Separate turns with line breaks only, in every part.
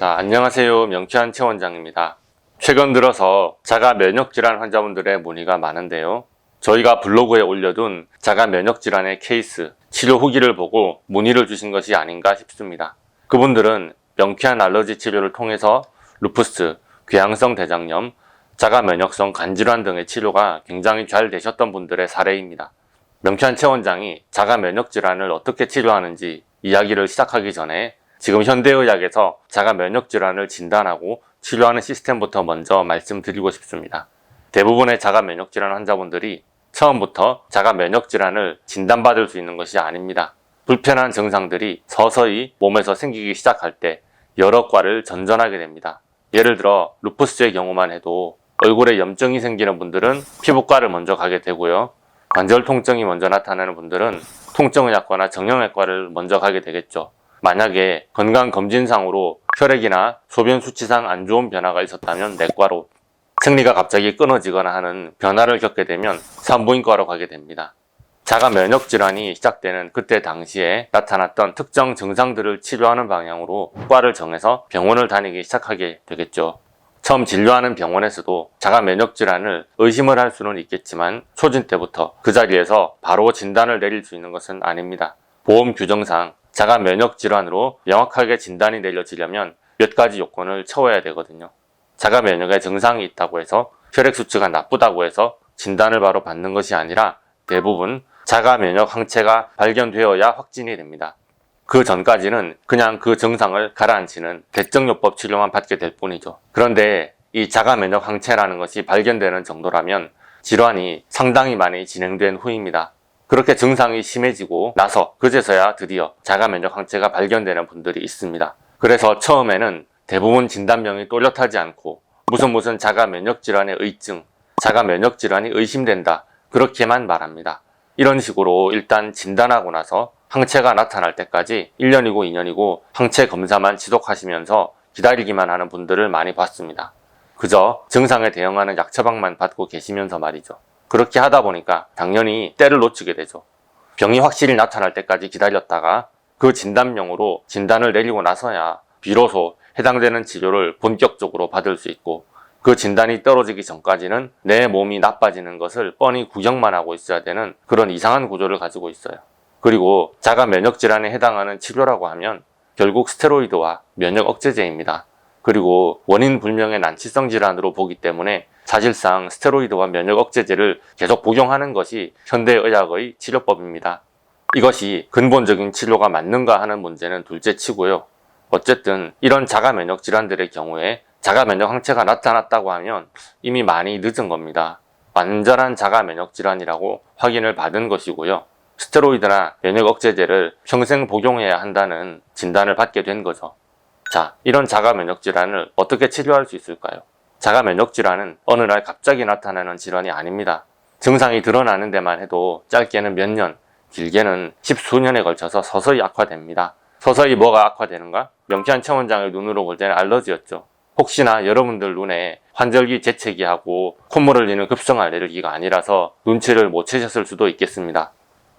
안녕하세요. 명쾌한 최원장입니다. 최근 들어서 자가 면역질환 환자분들의 문의가 많은데요. 저희가 블로그에 올려둔 자가 면역질환의 케이스, 치료 후기를 보고 문의를 주신 것이 아닌가 싶습니다. 그분들은 명쾌한 알러지 치료를 통해서 루푸스, 궤양성 대장염, 자가 면역성 간질환 등의 치료가 굉장히 잘 되셨던 분들의 사례입니다. 명쾌한 최원장이 자가 면역질환을 어떻게 치료하는지 이야기를 시작하기 전에 지금 현대의학에서 자가 면역질환을 진단하고 치료하는 시스템부터 먼저 말씀드리고 싶습니다. 대부분의 자가 면역질환 환자분들이 처음부터 자가 면역질환을 진단받을 수 있는 것이 아닙니다. 불편한 증상들이 서서히 몸에서 생기기 시작할 때 여러 과를 전전하게 됩니다. 예를 들어 루푸스의 경우만 해도 얼굴에 염증이 생기는 분들은 피부과를 먼저 가게 되고요. 관절 통증이 먼저 나타나는 분들은 통증의학과나 정형외과를 먼저 가게 되겠죠. 만약에 건강검진상으로 혈액이나 소변 수치상 안 좋은 변화가 있었다면 내과로, 생리가 갑자기 끊어지거나 하는 변화를 겪게 되면 산부인과로 가게 됩니다. 자가 면역질환이 시작되는 그때 당시에 나타났던 특정 증상들을 치료하는 방향으로 과를 정해서 병원을 다니기 시작하게 되겠죠. 처음 진료하는 병원에서도 자가 면역질환을 의심을 할 수는 있겠지만 초진 때부터 그 자리에서 바로 진단을 내릴 수 있는 것은 아닙니다. 보험 규정상 자가 면역질환으로 명확하게 진단이 내려지려면 몇 가지 요건을 채워야 되거든요. 자가 면역에 증상이 있다고 해서 혈액 수치가 나쁘다고 해서 진단을 바로 받는 것이 아니라 대부분 자가 면역 항체가 발견되어야 확진이 됩니다. 그 전까지는 그냥 그 증상을 가라앉히는 대증요법 치료만 받게 될 뿐이죠. 그런데 이 자가 면역 항체라는 것이 발견되는 정도라면 질환이 상당히 많이 진행된 후입니다. 그렇게 증상이 심해지고 나서 그제서야 드디어 자가 면역 항체가 발견되는 분들이 있습니다. 그래서 처음에는 대부분 진단명이 또렷하지 않고 무슨 자가 면역 질환의 의증, 자가 면역 질환이 의심된다, 그렇게만 말합니다. 이런 식으로 일단 진단하고 나서 항체가 나타날 때까지 1년이고 2년이고 항체 검사만 지속하시면서 기다리기만 하는 분들을 많이 봤습니다. 그저 증상에 대응하는 약 처방만 받고 계시면서 말이죠. 그렇게 하다 보니까 당연히 때를 놓치게 되죠. 병이 확실히 나타날 때까지 기다렸다가 그 진단명으로 진단을 내리고 나서야 비로소 해당되는 치료를 본격적으로 받을 수 있고, 그 진단이 떨어지기 전까지는 내 몸이 나빠지는 것을 뻔히 구경만 하고 있어야 되는 그런 이상한 구조를 가지고 있어요. 그리고 자가 면역 질환에 해당하는 치료라고 하면 결국 스테로이드와 면역 억제제입니다. 그리고 원인 불명의 난치성 질환으로 보기 때문에 사실상 스테로이드와 면역 억제제를 계속 복용하는 것이 현대의학의 치료법입니다. 이것이 근본적인 치료가 맞는가 하는 문제는 둘째치고요. 어쨌든 이런 자가 면역 질환들의 경우에 자가 면역 항체가 나타났다고 하면 이미 많이 늦은 겁니다. 완전한 자가 면역 질환이라고 확인을 받은 것이고요. 스테로이드나 면역 억제제를 평생 복용해야 한다는 진단을 받게 된 거죠. 자, 이런 자가 면역 질환을 어떻게 치료할 수 있을까요? 자가 면역 질환은 어느 날 갑자기 나타나는 질환이 아닙니다. 증상이 드러나는 데만 해도 짧게는 몇 년, 길게는 십수년에 걸쳐서 서서히 악화됩니다. 서서히 뭐가 악화되는가? 명쾌한 최원장의 눈으로 볼 때는 알러지였죠. 혹시나 여러분들 눈에 환절기 재채기하고 콧물 흘리는 급성 알레르기가 아니라서 눈치를 못 채셨을 수도 있겠습니다.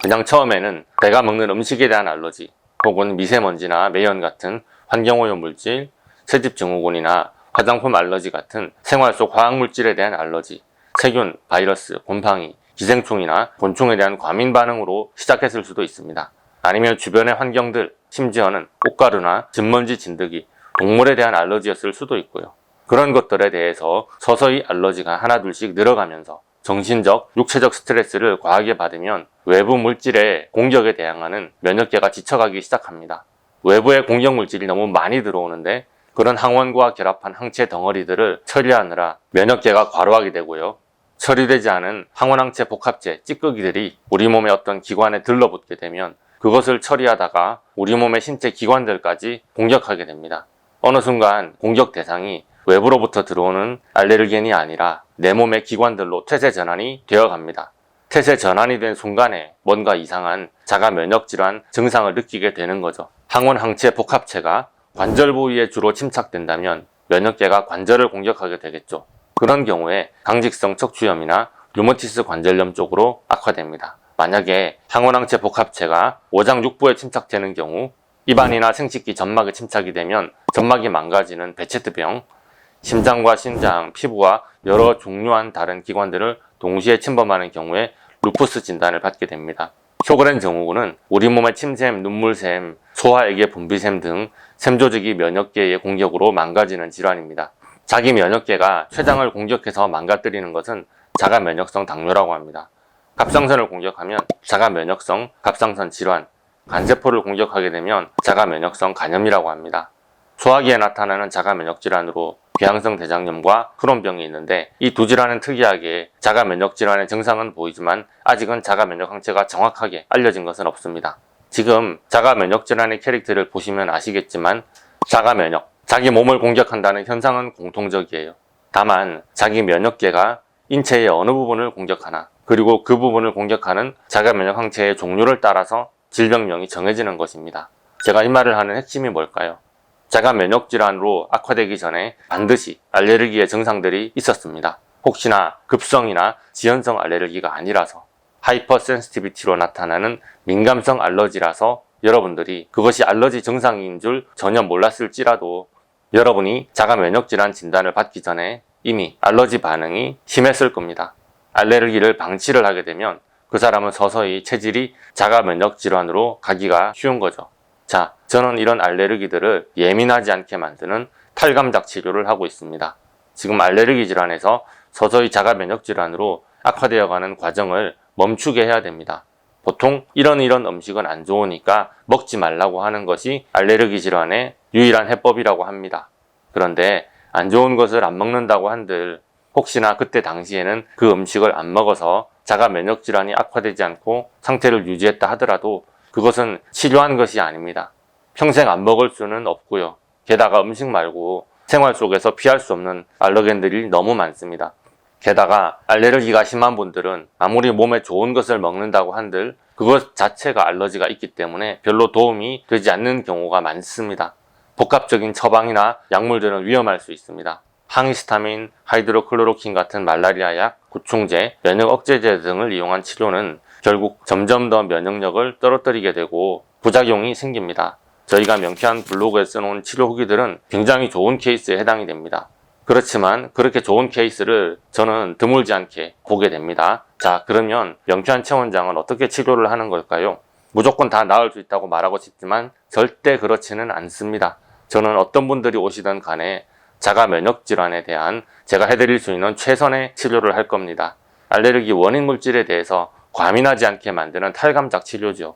그냥 처음에는 내가 먹는 음식에 대한 알러지, 혹은 미세먼지나 매연 같은 환경오염 물질, 새집 증후군이나 화장품 알러지 같은 생활 속 화학물질에 대한 알러지, 세균, 바이러스, 곰팡이, 기생충이나 곤충에 대한 과민 반응으로 시작했을 수도 있습니다. 아니면 주변의 환경들, 심지어는 꽃가루나 진먼지 진드기, 동물에 대한 알러지였을 수도 있고요. 그런 것들에 대해서 서서히 알러지가 하나둘씩 늘어가면서 정신적, 육체적 스트레스를 과하게 받으면 외부 물질의 공격에 대항하는 면역계가 지쳐가기 시작합니다. 외부의 공격 물질이 너무 많이 들어오는데 그런 항원과 결합한 항체 덩어리들을 처리하느라 면역계가 과로하게 되고요. 처리되지 않은 항원항체 복합체, 찌꺼기들이 우리 몸의 어떤 기관에 들러붙게 되면 그것을 처리하다가 우리 몸의 신체 기관들까지 공격하게 됩니다. 어느 순간 공격 대상이 외부로부터 들어오는 알레르겐이 아니라 내 몸의 기관들로 태세 전환이 되어갑니다. 태세 전환이 된 순간에 뭔가 이상한 자가 면역 질환 증상을 느끼게 되는 거죠. 항원 항체 복합체가 관절 부위에 주로 침착된다면 면역계가 관절을 공격하게 되겠죠. 그런 경우에 강직성 척추염이나 류머티스 관절염 쪽으로 악화됩니다. 만약에 항원항체 복합체가 오장 육부에 침착되는 경우 입안이나 생식기 점막에 침착이 되면 점막이 망가지는 베체트병, 심장과 신장, 피부와 여러 중요한 다른 기관들을 동시에 침범하는 경우에 루푸스 진단을 받게 됩니다. 쇼그렌 증후군은 우리 몸의 침샘, 눈물샘, 소화액의 분비샘 등 샘조직이 면역계의 공격으로 망가지는 질환입니다. 자기 면역계가 췌장을 공격해서 망가뜨리는 것은 자가 면역성 당뇨라고 합니다. 갑상선을 공격하면 자가 면역성 갑상선 질환, 간세포를 공격하게 되면 자가 면역성 간염이라고 합니다. 소화기에 나타나는 자가 면역 질환으로 궤양성 대장염과 크론병이 있는데 이 두 질환은 특이하게 자가 면역 질환의 증상은 보이지만 아직은 자가 면역 항체가 정확하게 알려진 것은 없습니다. 지금 자가 면역 질환의 캐릭터를 보시면 아시겠지만 자가 면역, 자기 몸을 공격한다는 현상은 공통적이에요. 다만 자기 면역계가 인체의 어느 부분을 공격하나 그리고 그 부분을 공격하는 자가 면역 항체의 종류를 따라서 질병명이 정해지는 것입니다. 제가 이 말을 하는 핵심이 뭘까요? 자가 면역 질환으로 악화되기 전에 반드시 알레르기의 증상들이 있었습니다. 혹시나 급성이나 지연성 알레르기가 아니라서 하이퍼센시티비티로 나타나는 민감성 알러지라서 여러분들이 그것이 알러지 증상인 줄 전혀 몰랐을지라도 여러분이 자가 면역 질환 진단을 받기 전에 이미 알러지 반응이 심했을 겁니다. 알레르기를 방치를 하게 되면 그 사람은 서서히 체질이 자가 면역 질환으로 가기가 쉬운 거죠. 자, 저는 이런 알레르기들을 예민하지 않게 만드는 탈감작 치료를 하고 있습니다. 지금 알레르기 질환에서 서서히 자가 면역 질환으로 악화되어가는 과정을 멈추게 해야 됩니다. 보통 이런 음식은 안 좋으니까 먹지 말라고 하는 것이 알레르기 질환의 유일한 해법이라고 합니다. 그런데 안 좋은 것을 안 먹는다고 한들 혹시나 그때 당시에는 그 음식을 안 먹어서 자가 면역 질환이 악화되지 않고 상태를 유지했다 하더라도 그것은 치료한 것이 아닙니다. 평생 안 먹을 수는 없고요. 게다가 음식 말고 생활 속에서 피할 수 없는 알러겐들이 너무 많습니다. 게다가 알레르기가 심한 분들은 아무리 몸에 좋은 것을 먹는다고 한들 그것 자체가 알러지가 있기 때문에 별로 도움이 되지 않는 경우가 많습니다. 복합적인 처방이나 약물들은 위험할 수 있습니다. 항히스타민, 하이드로클로로킨 같은 말라리아 약, 구충제, 면역 억제제 등을 이용한 치료는 결국 점점 더 면역력을 떨어뜨리게 되고 부작용이 생깁니다. 저희가 명쾌한 블로그에 써놓은 치료 후기들은 굉장히 좋은 케이스에 해당이 됩니다. 그렇지만 그렇게 좋은 케이스를 저는 드물지 않게 보게 됩니다. 자, 그러면 명쾌한 체원장은 어떻게 치료를 하는 걸까요? 무조건 다 나을 수 있다고 말하고 싶지만 절대 그렇지는 않습니다. 저는 어떤 분들이 오시든 간에 자가 면역 질환에 대한 제가 해드릴 수 있는 최선의 치료를 할 겁니다. 알레르기 원인 물질에 대해서 과민하지 않게 만드는 탈감작 치료죠.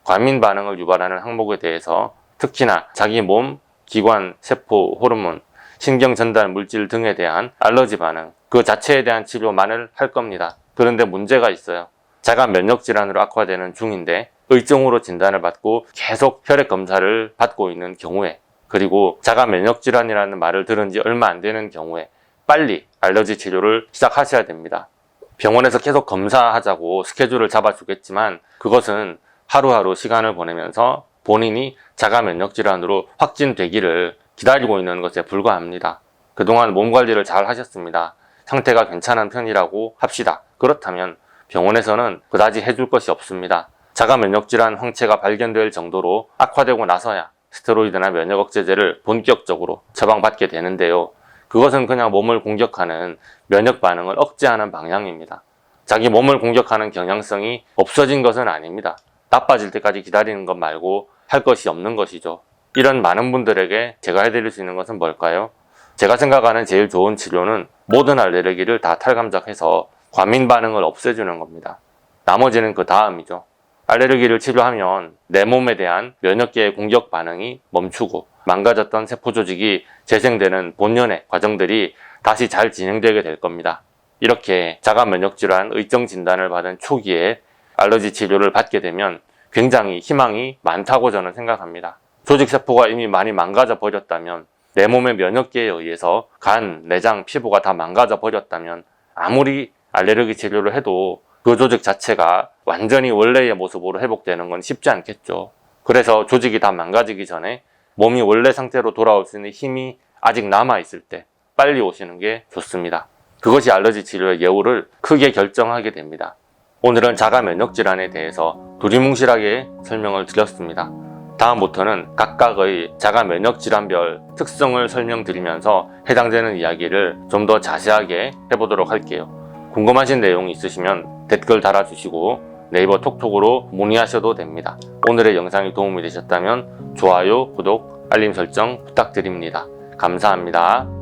과민 반응을 유발하는 항목에 대해서 특히나 자기 몸, 기관, 세포, 호르몬, 신경 전달 물질 등에 대한 알러지 반응, 그 자체에 대한 치료만을 할 겁니다. 그런데 문제가 있어요. 자가 면역 질환으로 악화되는 중인데 의증으로 진단을 받고 계속 혈액 검사를 받고 있는 경우에 그리고 자가 면역 질환이라는 말을 들은 지 얼마 안 되는 경우에 빨리 알러지 치료를 시작하셔야 됩니다. 병원에서 계속 검사하자고 스케줄을 잡아주겠지만 그것은 하루하루 시간을 보내면서 본인이 자가 면역 질환으로 확진되기를 기다리고 있는 것에 불과합니다. 그동안 몸 관리를 잘 하셨습니다. 상태가 괜찮은 편이라고 합시다. 그렇다면 병원에서는 그다지 해줄 것이 없습니다. 자가 면역 질환 황체가 발견될 정도로 악화되고 나서야 스테로이드나 면역 억제제를 본격적으로 처방받게 되는데요. 그것은 그냥 몸을 공격하는 면역 반응을 억제하는 방향입니다. 자기 몸을 공격하는 경향성이 없어진 것은 아닙니다. 나빠질 때까지 기다리는 것 말고 할 것이 없는 것이죠. 이런 많은 분들에게 제가 해드릴 수 있는 것은 뭘까요? 제가 생각하는 제일 좋은 치료는 모든 알레르기를 다 탈감작해서 과민 반응을 없애주는 겁니다. 나머지는 그 다음이죠. 알레르기를 치료하면 내 몸에 대한 면역계의 공격 반응이 멈추고 망가졌던 세포 조직이 재생되는 본연의 과정들이 다시 잘 진행되게 될 겁니다. 이렇게 자가 면역 질환 의정 진단을 받은 초기에 알러지 치료를 받게 되면 굉장히 희망이 많다고 저는 생각합니다. 조직세포가 이미 많이 망가져 버렸다면 내 몸의 면역계에 의해서 간, 내장, 피부가 다 망가져 버렸다면 아무리 알레르기 치료를 해도 그 조직 자체가 완전히 원래의 모습으로 회복되는 건 쉽지 않겠죠. 그래서 조직이 다 망가지기 전에 몸이 원래 상태로 돌아올 수 있는 힘이 아직 남아있을 때 빨리 오시는 게 좋습니다. 그것이 알러지 치료의 예후를 크게 결정하게 됩니다. 오늘은 자가 면역 질환에 대해서 두리뭉실하게 설명을 드렸습니다. 다음부터는 각각의 자가 면역 질환별 특성을 설명드리면서 해당되는 이야기를 좀 더 자세하게 해보도록 할게요. 궁금하신 내용이 있으시면 댓글 달아주시고 네이버 톡톡으로 문의하셔도 됩니다. 오늘의 영상이 도움이 되셨다면 좋아요, 구독, 알림 설정 부탁드립니다. 감사합니다.